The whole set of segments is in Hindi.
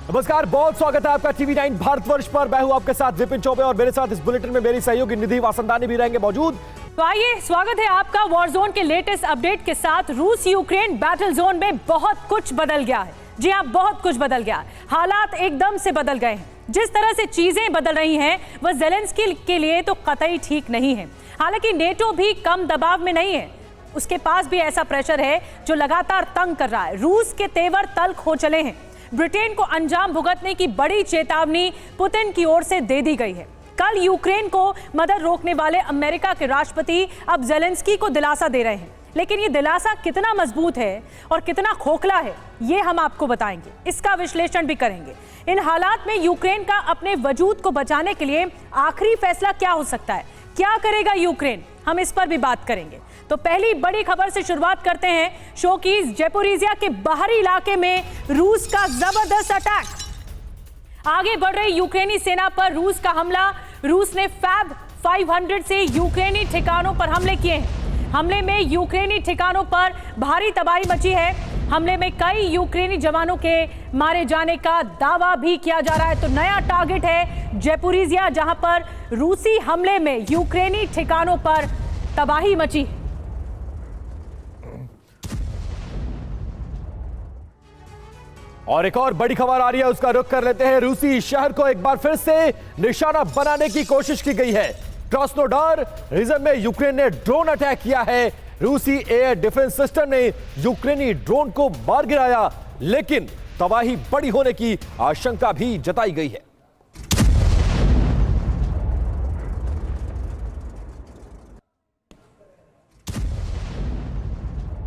नमस्कार, बहुत स्वागत है आपका TV9 भारतवर्ष पर। मैं हूं आपके साथ विपिन चौबे और मेरे साथ इस बुलेटिन में मेरी सहयोगी निधि वासंदानी भी रहेंगे मौजूद। तो आइए, स्वागत है आपका वॉर जोन के लेटेस्ट अपडेट के साथ। रूस यूक्रेन बैटल जोन में बहुत कुछ बदल गया है। जी हां, बहुत कुछ बदल गया है। हालात एकदम से बदल गए हैं। जिस तरह से चीजें बदल रही हैं वह ज़ेलेंस्की के लिए तो कतई ठीक नहीं है। हालांकि नेटो भी कम दबाव में नहीं है, उसके पास भी ऐसा प्रेशर है जो लगातार तंग कर रहा है। रूस के तेवर तल्ख हो चले हैं। ब्रिटेन को अंजाम भुगतने की बड़ी चेतावनी पुतिन की ओर से दे दी गई है। कल यूक्रेन को मदद रोकने वाले अमेरिका के राष्ट्रपति अब ज़ेलेंस्की को दिलासा दे रहे हैं, लेकिन ये दिलासा कितना मजबूत है और कितना खोखला है ये हम आपको बताएंगे, इसका विश्लेषण भी करेंगे। इन हालात में यूक्रेन का अपने वजूद को बचाने के लिए आखिरी फैसला क्या हो सकता है, क्या करेगा यूक्रेन, हम इस पर भी बात करेंगे। तो पहली बड़ी खबर से शुरुआत करते हैं। शोकीज ज़ेपोरिज़िया के बाहरी इलाके में रूस का जबरदस्त अटैक। आगे बढ़ रही यूक्रेनी सेना पर रूस का हमला। रूस ने फैब 500 से यूक्रेनी ठिकानों पर हमले किए हैं। हमले में यूक्रेनी ठिकानों पर भारी तबाही मची है। हमले में कई यूक्रेनी जवानों के मारे जाने का दावा भी किया जा रहा है। तो नया टारगेट है ज़ेपोरिज़िया, जहां पर रूसी हमले में यूक्रेनी ठिकानों पर तबाही मची। और एक और बड़ी खबर आ रही है, उसका रुख कर लेते हैं। रूसी शहर को एक बार फिर से निशाना बनाने की कोशिश की गई है। क्रास्नोडार रीजन में यूक्रेन ने ड्रोन अटैक किया है। रूसी एयर डिफेंस सिस्टम ने यूक्रेनी ड्रोन को मार गिराया, लेकिन तबाही बड़ी होने की आशंका भी जताई गई है।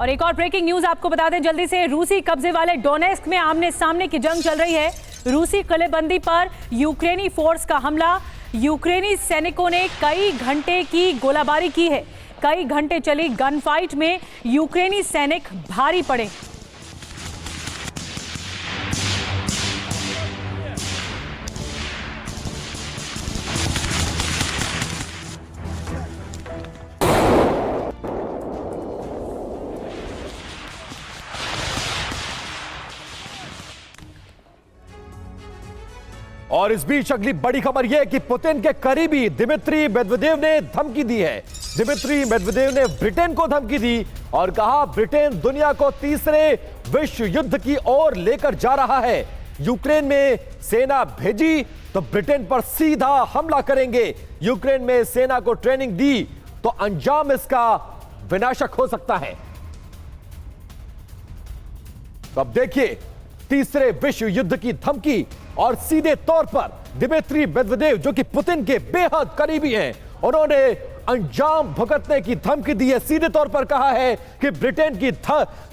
और एक और ब्रेकिंग न्यूज आपको बता दें जल्दी से। रूसी कब्जे वाले डोनेस्क में आमने सामने की जंग चल रही है। रूसी किलेबंदी पर यूक्रेनी फोर्स का हमला। यूक्रेनी सैनिकों ने कई घंटे की गोलाबारी की है। कई घंटे चली गन फाइट में यूक्रेनी सैनिक भारी पड़े। और इस बीच अगली बड़ी खबर यह है कि पुतिन के करीबी दिमित्री मेदवेदेव ने धमकी दी है। दिमित्री मेदवेदेव ने ब्रिटेन को धमकी दी और कहा ब्रिटेन दुनिया को तीसरे विश्व युद्ध की ओर लेकर जा रहा है। यूक्रेन में सेना भेजी तो ब्रिटेन पर सीधा हमला करेंगे। यूक्रेन में सेना को ट्रेनिंग दी तो अंजाम इसका विनाशक हो सकता है। तो अब देखिए, तीसरे विश्व युद्ध की धमकी और सीधे तौर पर दिमित्री मेदवेदेव, जो कि पुतिन के बेहद करीबी हैं, उन्होंने अंजाम भुगतने की धमकी दी है। सीधे तौर पर कहा है कि ब्रिटेन की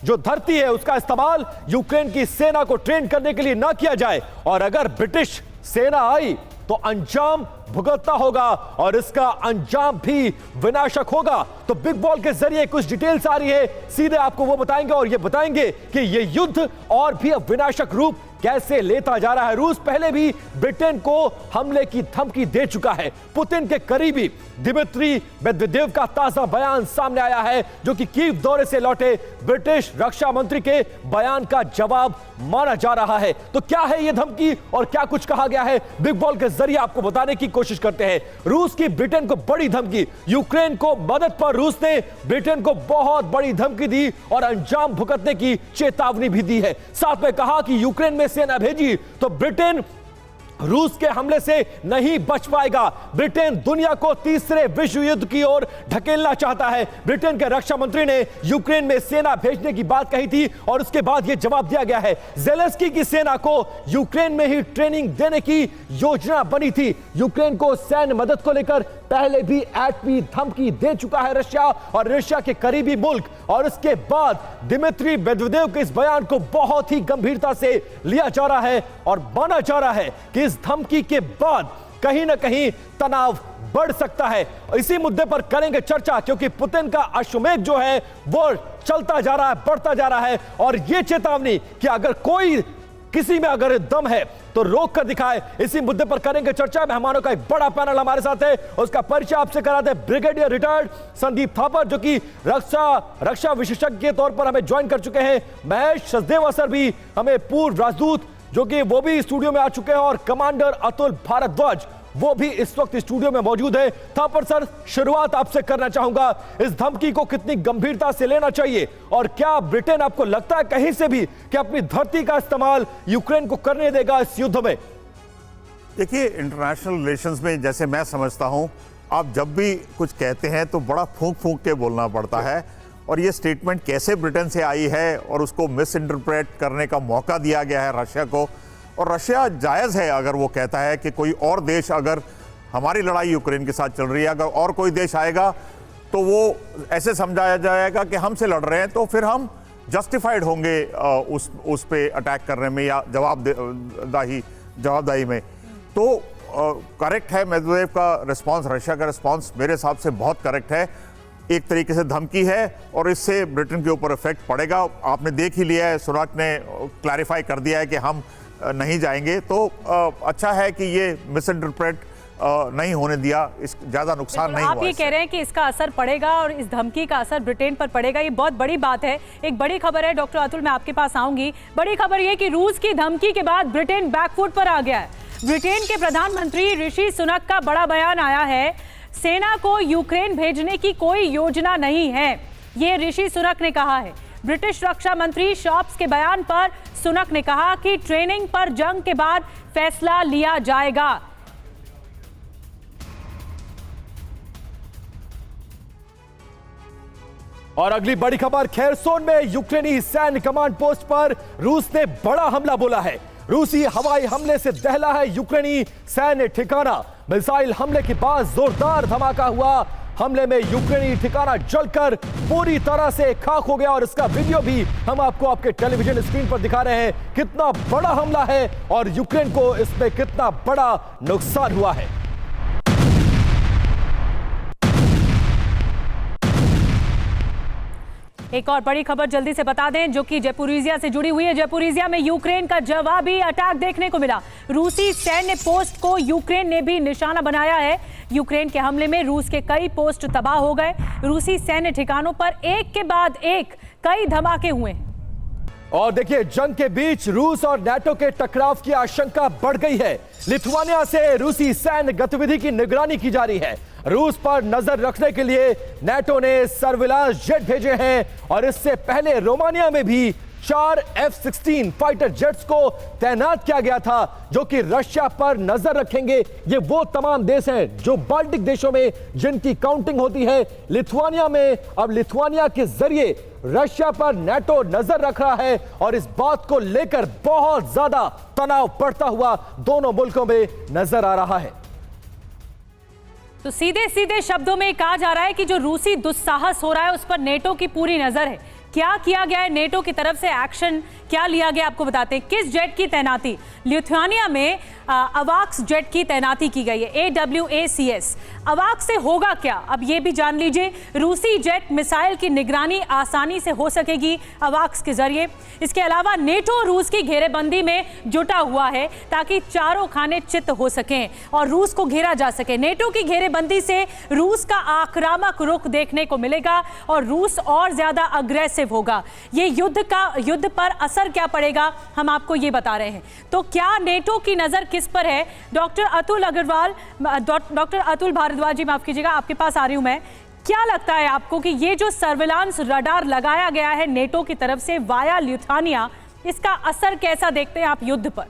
जो धरती है उसका इस्तेमाल यूक्रेन की सेना को ट्रेन करने के लिए ना किया जाए, और अगर ब्रिटिश सेना आई तो अंजाम भुगतना होगा और इसका अंजाम भी विनाशक होगा। तो बिग बॉल के जरिए कुछ डिटेल्स आ रही है, सीधे आपको वो बताएंगे और ये बताएंगे कि ये युद्ध और भी अब विनाशक रूप कैसे लेता जा रहा है। रूस पहले भी ब्रिटेन को हमले की धमकी दे चुका है। पुतिन के करीबी दिमित्री मेदवेदेव का ताजा बयान सामने आया है, जो कि कीव दौरे से लौटे ब्रिटिश रक्षा मंत्री के बयान का जवाब माना जा रहा है। तो क्या है यह धमकी और क्या कुछ कहा गया है, बिग बॉल के जरिए आपको बताने की कोशिश करते हैं। रूस की ब्रिटेन को बड़ी धमकी। यूक्रेन को मदद पर रूस ने ब्रिटेन को बहुत बड़ी धमकी दी और अंजाम भुगतने की चेतावनी भी दी है। साथ में कहा कि यूक्रेन में सेना भेजी तो ब्रिटेन रूस के हमले से नहीं बच पाएगा। ब्रिटेन दुनिया को तीसरे विश्व युद्ध की ओर ढकेलना चाहता है। ब्रिटेन के रक्षा मंत्री ने यूक्रेन में सेना भेजने की बात कही थी और उसके बाद यह जवाब दिया गया है। ज़ेलेंस्की की सेना को यूक्रेन में ही ट्रेनिंग देने की योजना बनी थी। यूक्रेन को सैन्य मदद को लेकर पहले भी एटमी धमकी दे चुका है रशिया और रशिया के करीबी मुल्क, और उसके बाद दिमित्री मेदवेदेव के इस बयान को बहुत ही गंभीरता से लिया जा रहा है और माना जा रहा है कि इस धमकी के बाद कहीं ना कहीं तनाव बढ़ सकता है। इसी मुद्दे पर करेंगे चर्चा, क्योंकि पुतिन का अश्वमेध जो है वो चलता जा रहा है, बढ़ता जा रहा है, और यह चेतावनी कि अगर कोई किसी में अगर दम है तो रोक कर दिखाए। इसी मुद्दे पर करेंगे चर्चा। मेहमानों का एक बड़ा पैनल हमारे साथ है, उसका परिचय आपसे कराते हैं। ब्रिगेडियर रिटायर्ड संदीप थापर, जो कि रक्षा विशेषज्ञ के तौर पर हमें ज्वाइन कर चुके हैं। महेश सचदेवा सर भी हमें पूर्व राजदूत जो कि वो भी स्टूडियो में आ चुके हैं, और कमांडर अतुल भारद्वाज वो भी इस वक्त स्टूडियो में मौजूद है। थापर सर, शुरुआत आपसे करना चाहूंगा, इस धमकी को कितनी गंभीरता से लेना चाहिए, और क्या ब्रिटेन आपको लगता है कहीं से भी कि अपनी धरती का इस्तेमाल यूक्रेन को करने देगा इस युद्ध में? देखिए, इंटरनेशनल रिलेशंस में जैसे मैं समझता हूं, आप जब भी कुछ कहते हैं तो बड़ा फूंक फूंक के बोलना पड़ता है, और ये स्टेटमेंट कैसे ब्रिटेन से आई है और उसको मिस इंटरप्रेट करने का मौका दिया गया है रशिया को। और रशिया जायज़ है अगर वो कहता है कि कोई और देश, अगर हमारी लड़ाई यूक्रेन के साथ चल रही है, अगर और कोई देश आएगा तो वो ऐसे समझाया जाएगा कि हमसे लड़ रहे हैं, तो फिर हम जस्टिफाइड होंगे उस पे अटैक करने में या जवाबदाही में। तो करेक्ट है मेदवेदेव का रिस्पांस, रशिया का रिस्पांस मेरे हिसाब से बहुत करेक्ट है। एक तरीके से धमकी है और इससे ब्रिटेन के ऊपर इफेक्ट पड़ेगा। आपने देख ही लिया है, सुनाक ने क्लैरिफाई कर दिया है कि हम नहीं जाएंगे, तो अच्छा है कि ये मिस इंटरप्रेट नहीं होने दिया, इस ज्यादा नुकसान नहीं हुआ। आप ये कह रहे हैं कि इसका असर पड़ेगा और इस धमकी का असर ब्रिटेन पर पड़ेगा, ये बहुत बड़ी बात है। एक बड़ी खबर है डॉक्टर अतुल, मैं आपके पास आऊंगी। बड़ी खबर ये कि रूस की धमकी के बाद ब्रिटेन बैकफुट पर आ गया है। ब्रिटेन के प्रधानमंत्री ऋषि सुनक का बड़ा बयान आया है, सेना को यूक्रेन भेजने की कोई योजना नहीं है, ये ऋषि सुनक ने कहा है। ब्रिटिश रक्षा मंत्री शॉप्स के बयान पर सुनक ने कहा कि ट्रेनिंग पर जंग के बाद फैसला लिया जाएगा। और अगली बड़ी खबर, खेरसोन में यूक्रेनी सैन्य कमांड पोस्ट पर रूस ने बड़ा हमला बोला है। रूसी हवाई हमले से दहला है यूक्रेनी सैन्य ठिकाना। मिसाइल हमले के बाद जोरदार धमाका हुआ। हमले में यूक्रेनी ठिकाना जलकर पूरी तरह से खाक हो गया, और इसका वीडियो भी हम आपको आपके टेलीविजन स्क्रीन पर दिखा रहे हैं। कितना बड़ा हमला है और यूक्रेन को इसमें कितना बड़ा नुकसान हुआ है। एक और बड़ी खबर जल्दी से बता दें, जो कि जयपुरिजिया से जुड़ी हुई है। जयपुरिजिया में यूक्रेन का जवाबी अटैक देखने को मिला। रूसी सैन्य पोस्ट को यूक्रेन ने भी निशाना बनाया है। यूक्रेन के हमले में रूस के कई पोस्ट तबाह हो गए। रूसी सैन्य ठिकानों पर एक के बाद एक कई धमाके हुए। और देखिए, जंग के बीच रूस और नाटो के टकराव की आशंका बढ़ गई है। लिथुआनिया से रूसी सैन्य गतिविधि की निगरानी की जा रही है। रूस पर नजर रखने के लिए नाटो ने सर्विलांस जेट भेजे हैं, और इससे पहले रोमानिया में भी 4 F-16 फाइटर जेट्स को तैनात किया गया था, जो कि रशिया पर नजर रखेंगे। ये वो तमाम देश हैं जो बाल्टिक देशों में जिनकी काउंटिंग होती है। लिथुआनिया में अब लिथुआनिया के जरिए रशिया पर नाटो नजर रख रहा है, और इस बात को लेकर बहुत ज्यादा तनाव बढ़ता हुआ दोनों मुल्कों में नजर आ रहा है। तो सीधे सीधे शब्दों में कहा जा रहा है कि जो रूसी दुस्साहस हो रहा है उस पर नेटो की पूरी नजर है। क्या किया गया है नेटो की तरफ से, एक्शन क्या लिया गया आपको बताते हैं। किस जेट की तैनाती? लिथुआनिया में अवाक्स जेट की तैनाती की गई है, AWACS। अवाक्स से होगा क्या, अब ये भी जान लीजिए। रूसी जेट मिसाइल की निगरानी आसानी से हो सकेगी अवाक्स के जरिए। इसके अलावा नेटो रूस की घेरेबंदी में जुटा हुआ है ताकि चारों खाने चित हो सकें और रूस को घेरा जा सके। नेटो की घेरेबंदी से रूस का आक्रामक रुख देखने को मिलेगा और रूस और ज्यादा अग्रेसिव होगा। ये युद्ध पर असर क्या पड़ेगा, हम आपको ये बता रहे हैं। तो क्या नेटो की नजर किस पर है? डॉक्टर अतुल भारद्वाज जी, माफ कीजिएगा, आपके पास आ रही हूं मैं। क्या लगता है आपको कि ये जो सर्विलांस रडार लगाया गया है नेटो की तरफ से वाया लिथुआनिया, इसका असर कैसा देखते हैं आप युद्ध पर?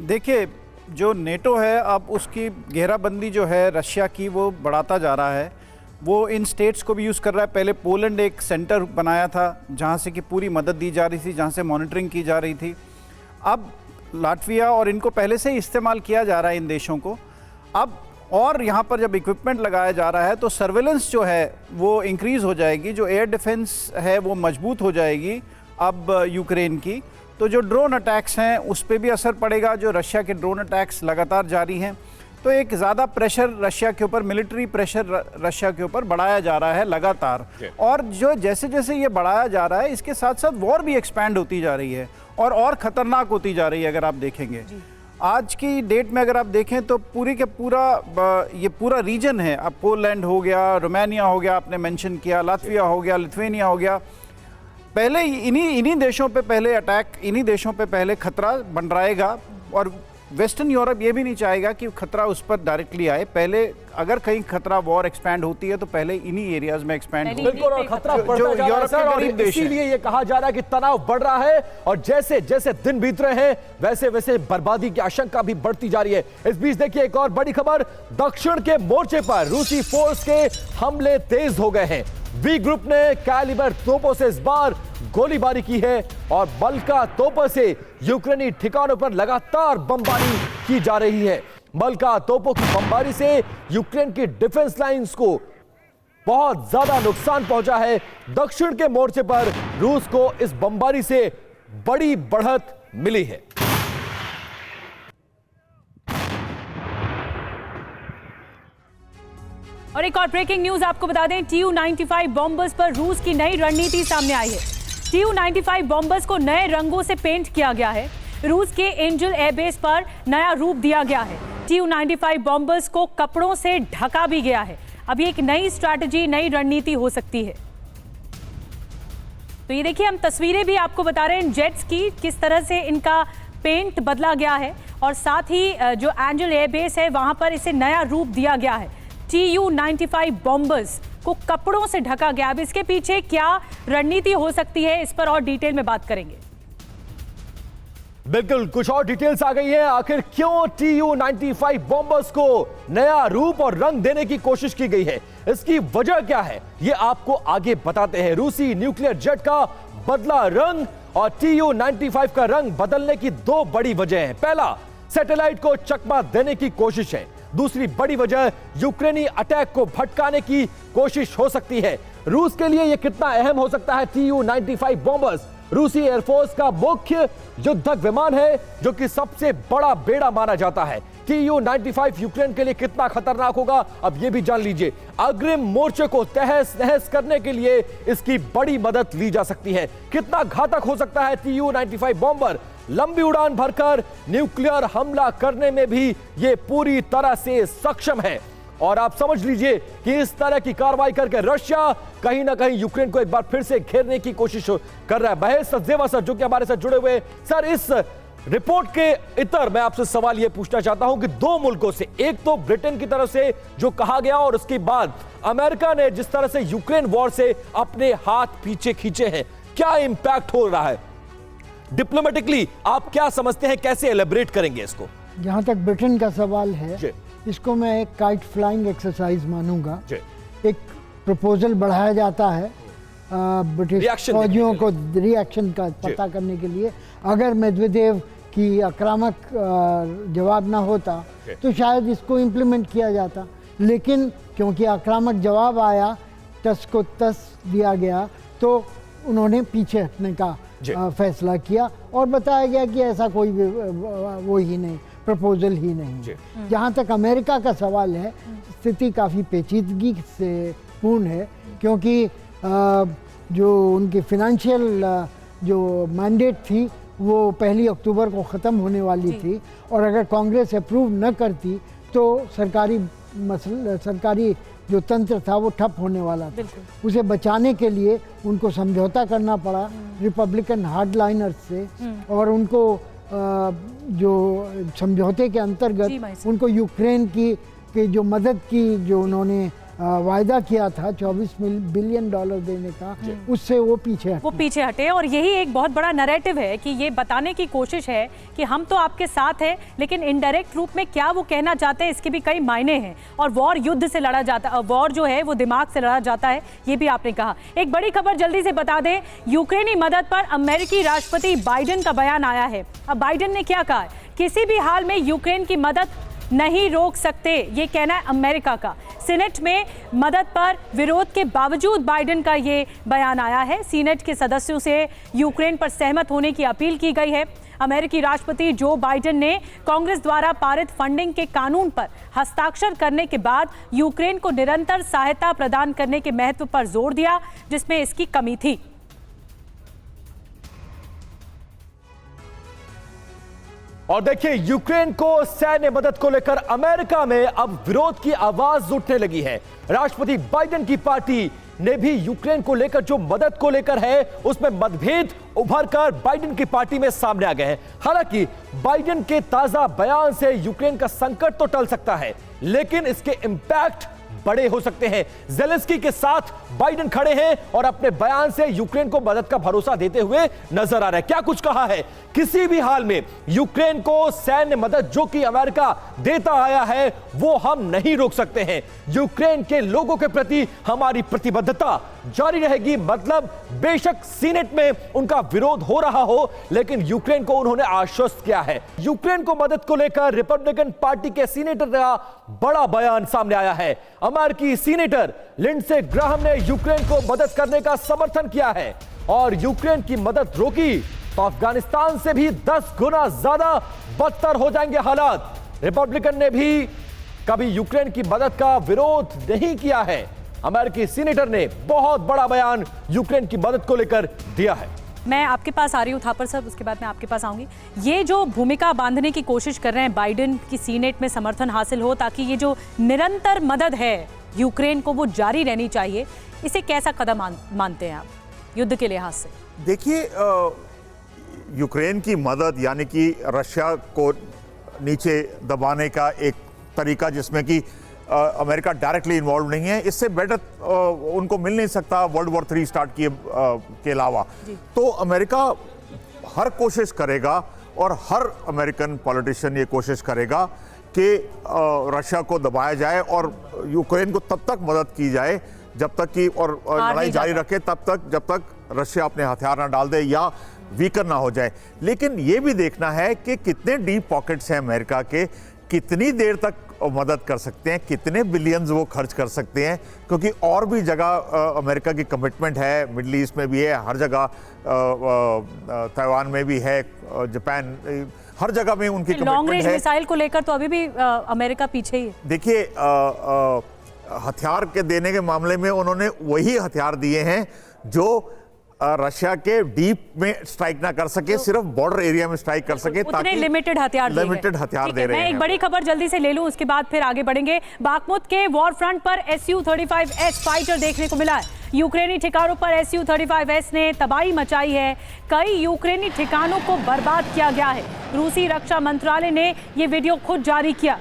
देखिए, जो नेटो है अब उसकी घेराबंदी जो है रशिया की वो बढ़ाता जा रहा है। वो इन स्टेट्स को भी यूज़ कर रहा है। पहले पोलैंड एक सेंटर बनाया था जहाँ से कि पूरी मदद दी जा रही थी, जहाँ से मॉनिटरिंग की जा रही थी। अब लाटविया और इनको पहले से ही इस्तेमाल किया जा रहा है इन देशों को। अब और यहाँ पर जब इक्विपमेंट लगाया जा रहा है तो सर्वेलेंस जो है वो इंक्रीज़ हो जाएगी, जो एयर डिफेंस है वो मजबूत हो जाएगी अब यूक्रेन की। तो जो ड्रोन अटैक्स हैं उस पर भी असर पड़ेगा। जो रशिया के ड्रोन अटैक्स लगातार जारी हैं, तो एक ज़्यादा प्रेशर रशिया के ऊपर, मिलिट्री प्रेशर रशिया के ऊपर बढ़ाया जा रहा है लगातार। और जो जैसे जैसे ये बढ़ाया जा रहा है, इसके साथ साथ वॉर भी एक्सपैंड होती जा रही है और ख़तरनाक होती जा रही है। अगर आप देखेंगे आज की डेट में, अगर आप देखें तो पूरी के पूरा रीजन है। अब पोलैंड हो गया, रोमानिया हो गया, आपने मेंशन किया, लातविया हो गया, लिथुआनिया हो गया, पहले इन्हीं देशों पे पहले अटैक, इन्हीं देशों पे पहले खतरा मंडराएगा और वेस्टर्न यूरोप ये भी नहीं चाहेगा कि खतरा उस पर डायरेक्टली आए। पहले अगर कहीं खतरा वॉर एक्सपैंड होती है तो पहले इन्हीं एरियाज में एक्सपैंड हो। बिल्कुल, और खतरा बढ़ता जा रहा है सर, और इसीलिए ये कहा जा रहा है कि तनाव बढ़ रहा है और जैसे जैसे दिन बीत रहे हैं वैसे वैसे बर्बादी की आशंका भी बढ़ती जा रही है। इस बीच देखिए एक और बड़ी खबर, दक्षिण के मोर्चे पर रूसी फोर्स के हमले तेज हो गए हैं। बी ग्रुप ने कैलिबर तोपों से इस बार गोलीबारी की है और बल्का तोपों से यूक्रेनी ठिकानों पर लगातार बमबारी की जा रही है। बल्का तोपों की बमबारी से यूक्रेन की डिफेंस लाइंस को बहुत ज्यादा नुकसान पहुंचा है। दक्षिण के मोर्चे पर रूस को इस बमबारी से बड़ी बढ़त मिली है। और एक और ब्रेकिंग न्यूज आपको बता दें, Tu-95 बॉम्बर्स पर रूस की नई रणनीति सामने आई है। Tu-95 बॉम्बर्स को नए रंगों से पेंट किया गया है। रूस के एंजल एयरबेस पर नया रूप दिया गया है। Tu-95 बॉम्बर्स को कपड़ों से ढका भी गया है। अब ये एक नई स्ट्रैटेजी, नई रणनीति हो सकती है। तो ये देखिए, हम तस्वीरें भी आपको बता रहे हैं जेट्स की, किस तरह से इनका पेंट बदला गया है और साथ ही जो एंजल एयरबेस है वहां पर इसे नया रूप दिया गया है। Tu-95 बॉम्बर्स को कपड़ों से ढका गया। अब इसके पीछे क्या रणनीति हो सकती है, इस पर और डिटेल में बात करेंगे। बिल्कुल, कुछ और डिटेल्स आ गई है। आखिर क्यों Tu-95 बॉम्बर्स को नया रूप और रंग देने की कोशिश की गई है, इसकी वजह क्या है, ये आपको आगे बताते हैं। रूसी न्यूक्लियर जेट का बदला रंग और Tu-95 का रंग बदलने की दो बड़ी वजह हैं। पहला, सैटेलाइट को चकमा देने की कोशिश है। दूसरी बड़ी वजह, यूक्रेनी अटैक को भटकाने की कोशिश हो सकती है। रूस के लिए यह कितना अहम हो सकता है Tu-95 बॉम्बर्स? रूसी एयरफोर्स का मुख्य युद्धक विमान है जो कि सबसे बड़ा बेड़ा माना जाता है। Tu-95 यूक्रेन के लिए कितना खतरनाक होगा, अब यह भी जान लीजिए। अग्रिम मोर्चे को तहस नहस करने के लिए इसकी बड़ी मदद ली जा सकती है। कितना घातक हो सकता है Tu-95 बॉम्बर? लंबी उड़ान भरकर न्यूक्लियर हमला करने में भी यह पूरी तरह से सक्षम है। और आप समझ लीजिए कि इस तरह की कार्रवाई करके रशिया कहीं ना कहीं यूक्रेन को एक बार फिर से घेरने की कोशिश कर रहा है। महेश सचदेवा सर जो कि हमारे साथ जुड़े हुए। सर, इस रिपोर्ट के इतर मैं आपसे सवाल यह पूछना चाहता हूं कि दो मुल्कों से, एक तो ब्रिटेन की तरफ से जो कहा गया और उसके बाद अमेरिका ने जिस तरह से यूक्रेन वॉर से अपने हाथ पीछे खींचे हैं, क्या इंपैक्ट हो रहा है डिप्लोमेटिकली? आप क्या समझते हैं, कैसे एलिब्रेट करेंगे इसको? जहाँ तक ब्रिटेन का सवाल है, इसको मैं एक काइट फ्लाइंग एक्सरसाइज मानूंगा। एक प्रपोजल बढ़ाया जाता है ब्रिटिश फौजियों को रिएक्शन का पता करने के लिए। अगर मेदवेदेव की आक्रामक जवाब ना होता तो शायद इसको इम्प्लीमेंट किया जाता, लेकिन क्योंकि आक्रामक जवाब आया, टस को टस दिया गया, तो उन्होंने पीछे हटने का फैसला किया और बताया गया कि ऐसा कोई वो ही नहीं, प्रपोजल ही नहीं। जहाँ तक अमेरिका का सवाल है, स्थिति काफ़ी पेचीदगी से पूर्ण है, क्योंकि जो उनकी फाइनेंशियल जो मैंडेट थी वो 1 अक्टूबर को ख़त्म होने वाली थी और अगर कांग्रेस अप्रूव न करती तो सरकारी जो तंत्र था वो ठप होने वाला था। उसे बचाने के लिए उनको समझौता करना पड़ा रिपब्लिकन हार्डलाइनर्स से और उनको जो समझौते के अंतर्गत उनको यूक्रेन की जो मदद की जो उन्होंने वायदा किया था 24 बिलियन डॉलर देने का, उससे वो पीछे हटे। और यही एक बहुत बड़ा नैरेटिव है कि ये बताने की कोशिश है कि हम तो आपके साथ हैं, लेकिन इनडायरेक्ट रूप में क्या वो कहना चाहते हैं इसके भी कई मायने हैं। और वॉर युद्ध से लड़ा जाता है, वॉर जो है वो दिमाग से लड़ा जाता है, ये भी आपने कहा। एक बड़ी खबर जल्दी से बता दें, यूक्रेनी मदद पर अमेरिकी राष्ट्रपति बाइडेन का बयान आया है। अब बाइडेन ने क्या कहा? किसी भी हाल में यूक्रेन की मदद नहीं रोक सकते, ये कहना है अमेरिका का। सीनेट में मदद पर विरोध के बावजूद बाइडेन का ये बयान आया है। सीनेट के सदस्यों से यूक्रेन पर सहमत होने की अपील की गई है। अमेरिकी राष्ट्रपति जो बाइडेन ने कांग्रेस द्वारा पारित फंडिंग के कानून पर हस्ताक्षर करने के बाद यूक्रेन को निरंतर सहायता प्रदान करने के महत्व पर जोर दिया, जिसमें इसकी कमी थी। और देखिए, यूक्रेन को सैन्य मदद को लेकर अमेरिका में अब विरोध की आवाज उठने लगी है। राष्ट्रपति बाइडेन की पार्टी ने भी यूक्रेन को लेकर जो मदद को लेकर है उसमें मतभेद उभर कर बाइडेन की पार्टी में सामने आ गए हैं। हालांकि बाइडेन के ताजा बयान से यूक्रेन का संकट तो टल सकता है, लेकिन इसके इंपैक्ट बड़े हो सकते हैं। ज़ेलेंस्की के साथ बाइडेन खड़े हैं और अपने बयान से यूक्रेन को मदद का भरोसा देते हुए नजर आ रहा है। क्या कुछ कहा है? किसी भी हाल में यूक्रेन को सैन्य मदद जो कि अमेरिका देता आया है वो हम नहीं रोक सकते हैं। यूक्रेन के लोगों के प्रति हमारी प्रतिबद्धता जारी रहेगी। मतलब बेशक सीनेट में उनका विरोध हो रहा हो, लेकिन यूक्रेन को उन्होंने आश्वस्त किया है। यूक्रेन को मदद को लेकर रिपब्लिकन पार्टी के सीनेटर का बड़ा बयान सामने आया है। अमेरिकी सीनेटर लिंडसे ग्राहम ने यूक्रेन को मदद करने का समर्थन किया है और यूक्रेन की मदद रोकी तो अफगानिस्तान से भी 10 गुना ज्यादा बदतर हो जाएंगे हालात। रिपब्लिकन ने भी कभी यूक्रेन की मदद का विरोध नहीं किया है। अमेरिकी सीनेटर ने बहुत बड़ा बयान यूक्रेन की मदद को लेकर दिया है। मैं आपके पास आ रही हूँ थापर साहब, उसके बाद मैं आपके पास आऊंगी। ये जो भूमिका बांधने की कोशिश कर रहे हैं बाइडेन की सीनेट में समर्थन हासिल हो ताकि ये जो निरंतर मदद है यूक्रेन को वो जारी रहनी चाहिए, इसे कैसा कदम मानते हैं आप युद्ध के लिहाज से? देखिए, यूक्रेन की मदद यानी कि रशिया को नीचे दबाने का एक तरीका जिसमें कि अमेरिका डायरेक्टली इन्वॉल्व नहीं है, इससे बेटर उनको मिल नहीं सकता वर्ल्ड वॉर 3 स्टार्ट किए के अलावा। तो अमेरिका हर कोशिश करेगा और हर अमेरिकन पॉलिटिशियन ये कोशिश करेगा कि रशिया को दबाया जाए और यूक्रेन को तब तक मदद की जाए जब तक कि और लड़ाई जारी रखे तब तक जब तक रशिया अपने हथियार ना डाल दे या वीकर ना हो जाए। लेकिन ये भी देखना है कि कितने डीप पॉकेट्स हैं अमेरिका के, कितनी देर तक मदद कर सकते हैं, कितने बिलियंस वो खर्च कर सकते हैं, क्योंकि और भी जगह अमेरिका की कमिटमेंट है, मिडल ईस्ट में भी है, हर जगह ताइवान में भी है, जापान, हर जगह में उनकी लॉन्ग रेंज कमिटमेंट है। मिसाइल को लेकर तो अभी भी अमेरिका पीछे ही है। देखिए, हथियार के देने के मामले में उन्होंने वही हथियार दिए हैं जो रशिया के डीप में स्ट्राइक ना कर सके, सिर्फ बॉर्डर एरिया में स्ट्राइक कर सके, ताकि लिमिटेड हथियार दे रहे हैं। मैं एक बड़ी खबर जल्दी से ले लूं, उसके बाद फिर आगे बढ़ेंगे। बाखमुत के वॉर फ्रंट पर Su-35S फाइटर देखने को मिला है। यूक्रेनी ठिकानों पर Su-35S ने तबाही मचाई है। कई यूक्रेनी ठिकानों को बर्बाद किया गया है। रूसी रक्षा मंत्रालय ने यह वीडियो खुद जारी किया।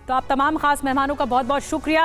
तो आप तमाम खास मेहमानों का बहुत बहुत शुक्रिया।